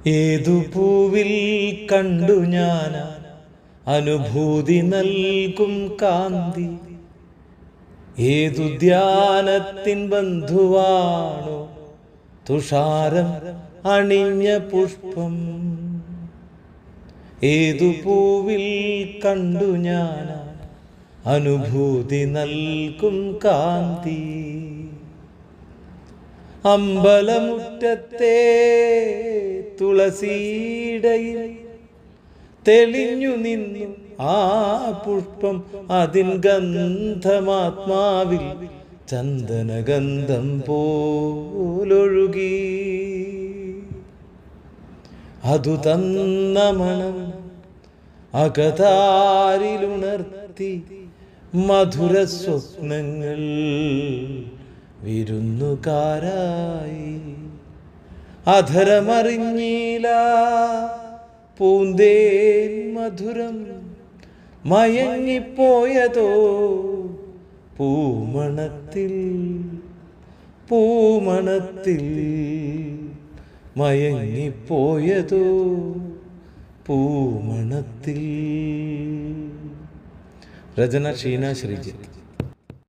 ഏതു പൂവിൽ കണ്ടു ഞാൻ അനുഭൂതി നൽകും കാന്തി, ഏതു ധ്യാനത്തിൻ ബന്ധുവാണോ തുഷാരം അണിഞ്ഞ പുഷ്പം. ഏതു പൂവിൽ കണ്ടു ഞാൻ അനുഭൂതി നൽകും കാന്തി, അമ്പലമുറ്റത്തെ തുളസിയിടയിൽ തെളിഞ്ഞു നിന്നു ആ പുഷ്പം. അതിൻ ഗന്ധമാത്മാവിൽ ചന്ദനഗന്ധം പോലൊഴുകി. അതു തന്ന മണം അകതാരിലുണർത്തി മധുര സ്വപ്നങ്ങൾ വിരുന്നുകാരായി. അധരമറിഞ്ഞീല പൂന്തേൻ മധുരം, മയങ്ങിപ്പോയതോ പൂമണത്തിൽ. പൂമണത്തിൽ മയങ്ങിപ്പോയതോ പൂമണത്തിൽ. രചന ഷീന ശ്രീജിത്ത്.